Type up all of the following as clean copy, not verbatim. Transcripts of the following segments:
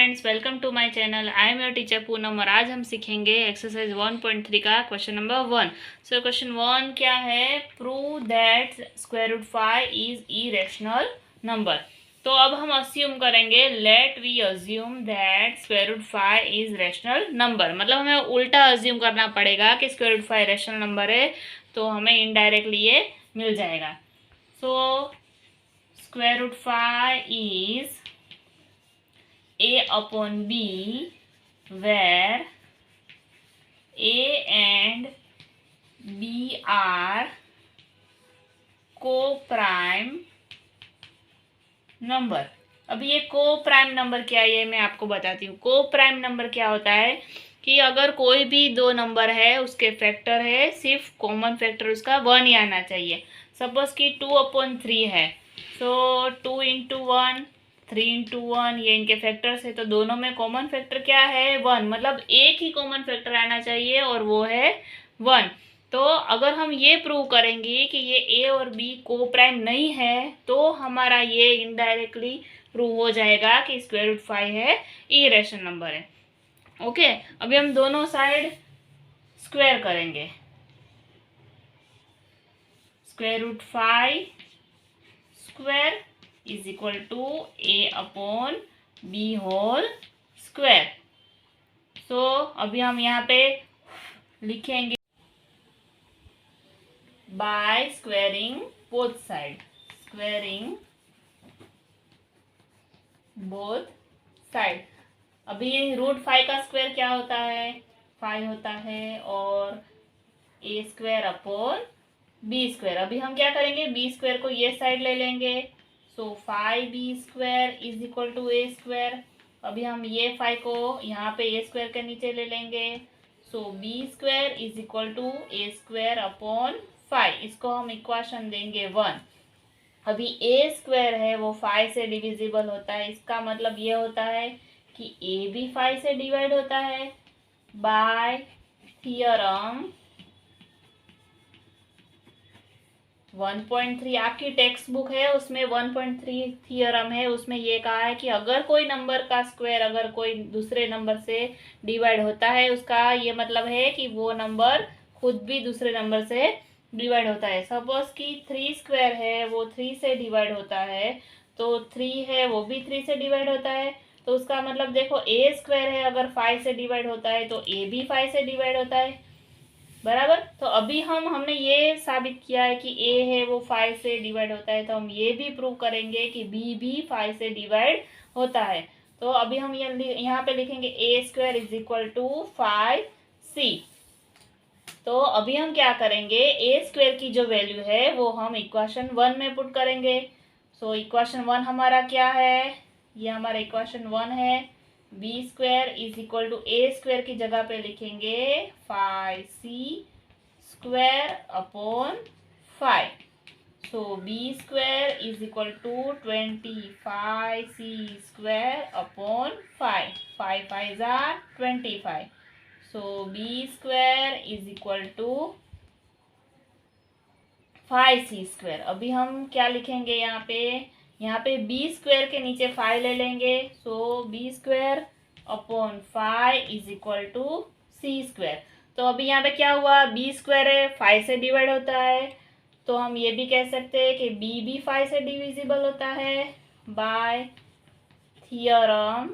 Friends, welcome to my channel. I am your teacher Poonam और आज हम सीखेंगे एक्सरसाइज 1.3 का क्वेश्चन नंबर 1। सो क्वेश्चन 1 क्या है? Prove that square root 5 is irrational number. तो अब हम अस्यूम करेंगे, let we assume that square root 5 is rational number. मतलब हमें उल्टा अज्यूम करना पड़ेगा कि स्क्वायर रूट 5 रैशनल नंबर है, तो हमें इनडायरेक्टली ये मिल जाएगा। So square root 5 is A upon B, where A and B are co-prime number. अब ये को-प्राइम नंबर क्या है ये मैं आपको बताती हूँ। को-प्राइम नंबर क्या होता है कि अगर कोई भी दो नंबर है उसके फैक्टर है, सिर्फ कॉमन फैक्टर उसका 1 ही आना चाहिए। सपोज कि 2/3 है, सो 2 इंटू 1 3 इंटू 1 ये इनके फैक्टर्स है, तो दोनों में कॉमन फैक्टर क्या है? 1। मतलब एक ही कॉमन फैक्टर आना चाहिए और वो है 1। तो अगर हम ये प्रूव करेंगे कि ये ए और बी को प्राइम नहीं है, तो हमारा ये इनडायरेक्टली प्रूव हो जाएगा कि स्क्वायर रूट 5 है, इरेशनल नंबर है। ओके, अभी हम दोनों साइड स्क्वायर करेंगे। Square root 5 square is equal to a upon b whole square. So अभी हम यहाँ पे लिखेंगे by squaring both side. Squaring both side. अभी रूट 5 का स्क्वायर क्या होता है? 5 होता है, और ए स्क्वायर अपॉन बी स्क्वायर। अभी हम क्या करेंगे, बी स्क्वायर को ये साइड ले लेंगे। So 5b square is equal to A square. अभी हम ये 5 को यहाँ पे ए स्क्वायर के नीचे ले लेंगे। So B square is equal to A square upon 5। इसको हम इक्वेशन देंगे 1। अभी ए स्क्वायर है वो 5 से डिविजिबल होता है, इसका मतलब ये होता है कि ए भी 5 से डिवाइड होता है। बाय थियरम 1.3 आपकी टेक्स्ट बुक है, उसमें 1.3 थियरम है। उसमें ये कहा है कि अगर कोई नंबर का स्क्वायर अगर कोई दूसरे नंबर से डिवाइड होता है, उसका ये मतलब है कि वो नंबर खुद भी दूसरे नंबर से डिवाइड होता है। सपोज कि 3 स्क्वायर है, वो 3 से डिवाइड होता है, तो 3 है वो भी 3 से डिवाइड होता है। तो उसका मतलब देखो, ए स्क्वायर है अगर 5 से डिवाइड होता है तो ए भी 5 से डिवाइड होता है, बराबर। तो अभी हमने ये साबित किया है कि ए है वो 5 से डिवाइड होता है, तो हम ये भी प्रूव करेंगे कि बी भी 5 से डिवाइड होता है। तो अभी हम यहाँ पे लिखेंगे a square is equal to 5c। तो अभी हम क्या करेंगे, ए स्क्वायर की जो वैल्यू है वो हम इक्वेशन 1 में पुट करेंगे। सो इक्वेशन 1 हमारा क्या है? ये हमारा इक्वेशन 1 है। B square is equal to A square की जगह पे लिखेंगे 5c square upon 5। So B square is equal to 25c square upon 5। 5 5 जार 25। So B square is equal to 5c square. अभी हम क्या लिखेंगे यहाँ पे बी स्क्वायर के नीचे 5 ले लेंगे। So B square upon 5 is equal to c square. तो अभी यहाँ पे क्या हुआ, बी स्क्वायर है 5 से डिवाइड होता है, तो हम ये भी कह सकते हैं कि बी भी 5 से डिविजिबल होता है बाय थियरम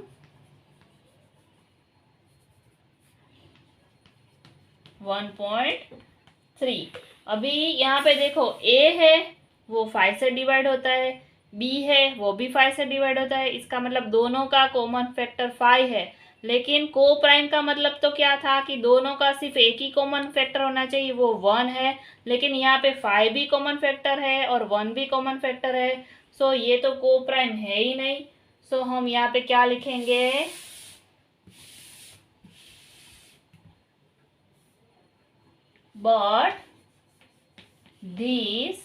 1.3। अभी यहाँ पे देखो, ए है वो 5 से डिवाइड होता है, बी है वो भी 5 से डिवाइड होता है। इसका मतलब दोनों का कॉमन फैक्टर 5 है। लेकिन को प्राइम का मतलब तो क्या था कि दोनों का सिर्फ एक ही कॉमन फैक्टर होना चाहिए, वो 1 है। लेकिन यहाँ पे 5 भी कॉमन फैक्टर है और 1 भी कॉमन फैक्टर है, सो ये तो को प्राइम है ही नहीं। सो हम यहाँ पे क्या लिखेंगे, but this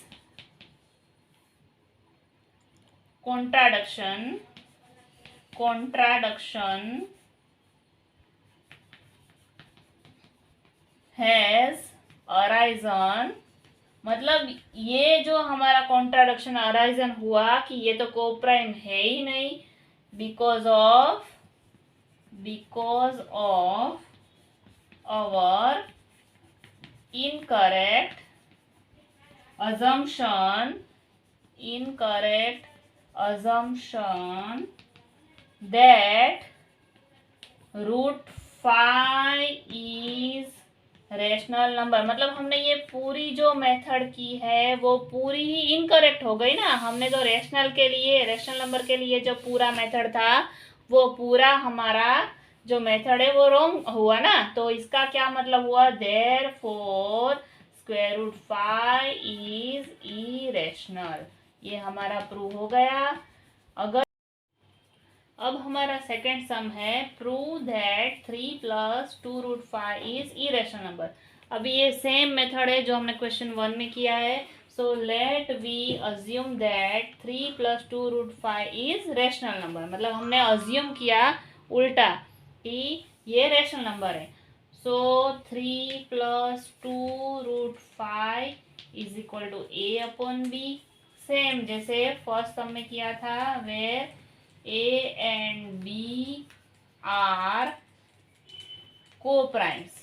contradiction has arisen। मतलब ये जो हमारा कॉन्ट्राडिक्शन अराइजन हुआ कि ये तो को प्राइम है ही नहीं, because of because of our incorrect assumption that √5 is rational number. मतलब हमने ये पूरी जो मेथड की है वो पूरी ही इनकरेक्ट हो गई ना। हमने तो रैशनल नंबर के लिए जो पूरा मेथड था वो पूरा हमारा जो मेथड है वो रॉन्ग हुआ ना। तो इसका क्या मतलब हुआ, देयरफॉर √5 इज इरेशनल। ये हमारा प्रूव हो गया। अगर अब हमारा सेकेंड सम है, prove that 3 + 2√5 is irrational number. अभी ये सेम मेथड है जो हमने क्वेश्चन 1 में किया है। So let we assume that 3 + 2√5 is rational number. मतलब हमने अज्यूम किया उल्टा कि ये रैशनल नंबर है। So 3 + 2√5 is equal to a/b। Same जैसे फर्स्ट सम में किया था, where A and B are co-primes।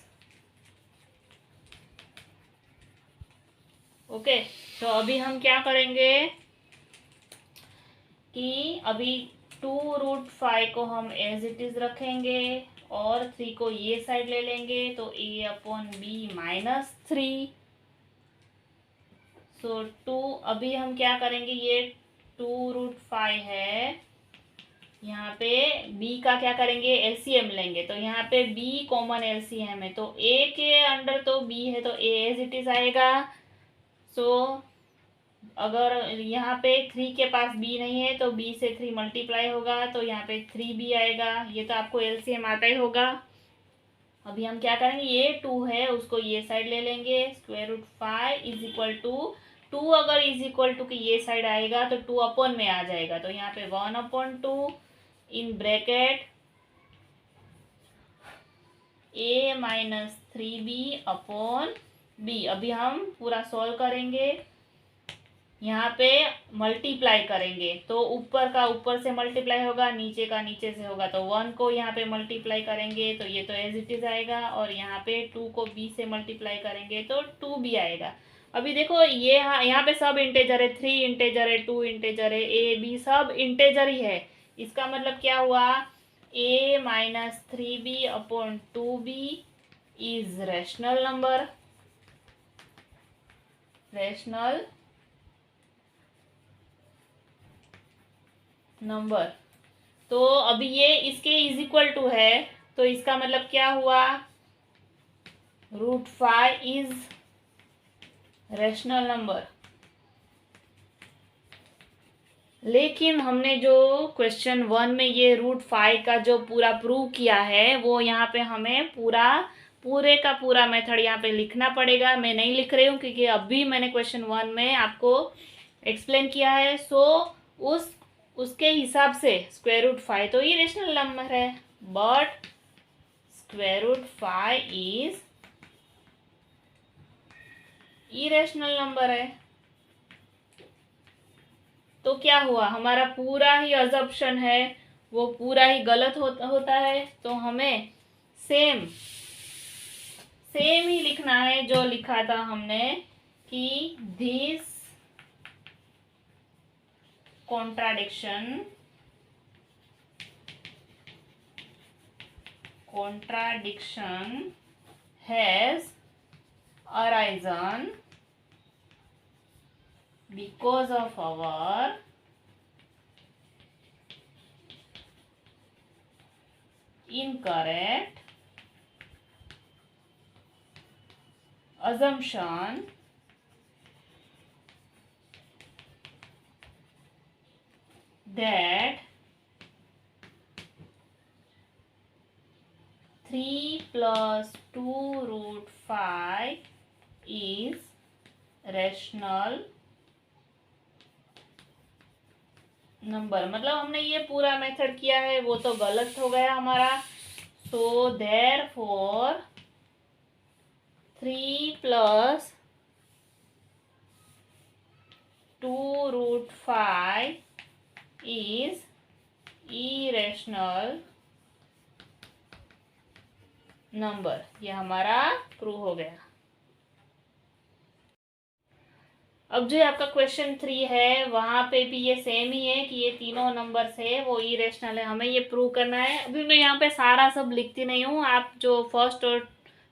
Okay, तो अभी हम क्या करेंगे कि अभी 2√5 को हम एज इट इज रखेंगे और 3 को ये साइड ले लेंगे, तो a/b -3। सो 2 अभी हम क्या करेंगे, ये 2√5 है, यहाँ पे b का क्या करेंगे, एलसीएम लेंगे। तो यहाँ पे b कॉमन एलसीएम है, तो a के अंडर तो b है तो a एज इट इज आएगा। सो अगर यहाँ पे 3 के पास b नहीं है तो b से 3 मल्टीप्लाई होगा, तो यहाँ पे 3b आएगा। ये तो आपको एलसीएम आता ही होगा। अभी हम क्या करेंगे, ये 2 है उसको ये साइड ले लेंगे। √5 इज इक्वल टू 2 अगर इज इक्वल टू कि ये साइड आएगा तो 2 अपॉन में आ जाएगा, तो यहाँ पे 1/2 इन ब्रैकेट a - 3b/b। अभी हम पूरा सॉल्व करेंगे, यहाँ पे मल्टीप्लाई करेंगे तो ऊपर का ऊपर से मल्टीप्लाई होगा, नीचे का नीचे से होगा। तो 1 को यहाँ पे मल्टीप्लाई करेंगे तो ये तो एज इट इज आएगा, और यहाँ पे 2 को b से मल्टीप्लाई करेंगे तो 2b आएगा। अभी देखो ये यहाँ पे सब इंटेजर है, 3 इंटेजर है, 2 इंटेजर है, a b सब इंटेजर ही है। इसका मतलब क्या हुआ, a - 3b/2b is rational number. तो अभी ये इसके इज इक्वल टू है, तो इसका मतलब क्या हुआ, √5 इज रैशनल नंबर। लेकिन हमने जो क्वेश्चन 1 में ये √5 का जो पूरा प्रूव किया है वो यहाँ पे हमें पूरे का पूरा मेथड यहाँ पे लिखना पड़ेगा। मैं नहीं लिख रही हूँ क्योंकि अभी मैंने क्वेश्चन 1 में आपको एक्सप्लेन किया है। सो उसके हिसाब से √5 तो इरेशनल नंबर है, बट √5 इज इरेशनल नंबर है। तो क्या हुआ, हमारा पूरा ही अजम्पशन है वो पूरा ही गलत होता है। तो हमें सेम ही लिखना है जो लिखा था हमने कि this contradiction has arisen because of our incorrect assumption that 3 + 2√5 is rational number. मतलब हमने ये पूरा मेथड किया है वो तो गलत हो गया हमारा। So therefore 3 + 2√5 is irrational number, ये हमारा प्रूव हो गया। अब जो आपका क्वेश्चन 3 है वहां पे भी ये सेम ही है कि ये तीनों नंबर्स है वो इरेशनल है, हमें ये प्रूव करना है। अभी मैं यहाँ पे सारा सब लिखती नहीं हूँ, आप जो फर्स्ट और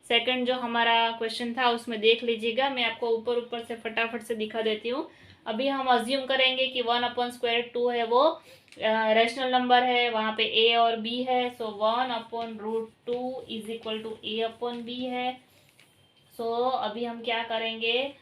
सेकंड जो हमारा क्वेश्चन था उसमें देख लीजिएगा, मैं आपको ऊपर ऊपर से फटाफट से दिखा देती हूँ। अभी हम अज्यूम करेंगे कि 1/√2 है वो रेशनल नंबर है, वहाँ पे ए और बी है। सो 1/√2 इज इक्वल टू a/b है। सो अभी हम क्या करेंगे,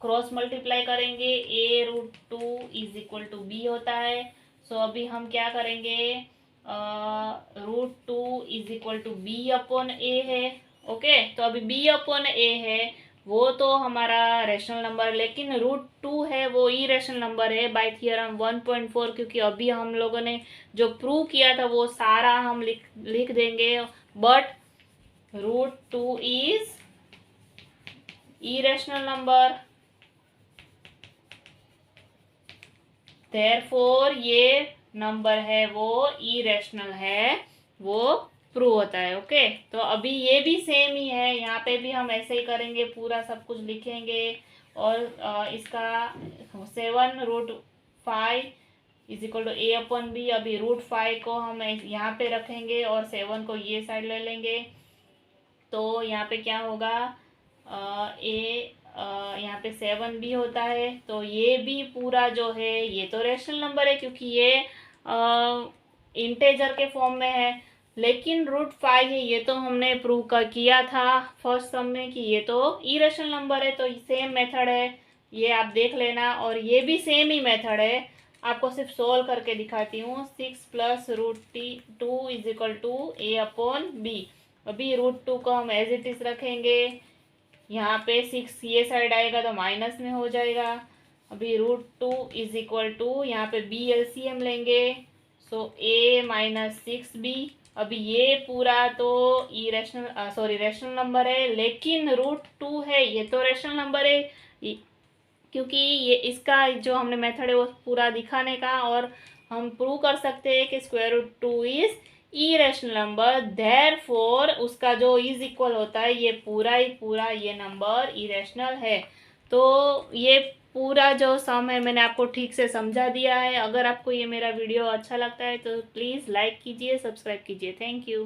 क्रॉस मल्टीप्लाई करेंगे, a√2 is equal to B होता है। सो अभी हम क्या करेंगे, √2 is equal to b upon a है। ओके, तो अभी बी अपॉन ए है, वो तो हमारा रेशनल नंबर, लेकिन √2 है वो इरेशनल नंबर है बाय थियरम 1.4, क्योंकि अभी हम लोगों ने जो प्रूव किया था वो सारा हम लिख देंगे। But √2 is irrational number, therefore ये नंबर है वो इरेशनल है, वो प्रूव होता है। ओके, तो अभी ये भी सेम ही है, यहाँ पे भी हम ऐसे ही करेंगे, पूरा सब कुछ लिखेंगे। और इसका 7√5 इज इक्वल टू a/b, अभी √5 को हम यहाँ पे रखेंगे और 7 को ये साइड ले लेंगे। तो यहाँ पे क्या होगा, यहाँ पे 7 भी होता है, तो ये भी पूरा जो है ये तो रेशनल नंबर है क्योंकि ये इंटेजर के फॉर्म में है। लेकिन √5 है, ये तो हमने प्रूव किया था फर्स्ट सम में कि ये तो इरेशनल नंबर है। तो सेम मेथड है, ये आप देख लेना, और ये भी सेम ही मेथड है, आपको सिर्फ सोल्व करके दिखाती हूँ। 6 + √2 इज इक्वल टू a/b। अभी √2 को हम एज इट इज रखेंगे, यहाँ पे 6 ये साइड आएगा तो माइनस में हो जाएगा। अभी √2 इज इक्वल टू यहाँ पे b एलसीएम लेंगे, सो a - 6b। अभी ये पूरा तो रेशनल नंबर है, लेकिन √2 है ये तो रेशनल नंबर है, क्योंकि ये इसका जो हमने मेथड है वो पूरा दिखाने का, और हम प्रूव कर सकते हैं कि √2 इज इरेशनल नंबर, देयरफॉर उसका जो इज इक्वल होता है ये पूरा ही पूरा ये नंबर इरेशनल है। तो ये पूरा जो सम है मैंने आपको ठीक से समझा दिया है। अगर आपको ये मेरा वीडियो अच्छा लगता है तो प्लीज़ लाइक कीजिए, सब्सक्राइब कीजिए। Thank you.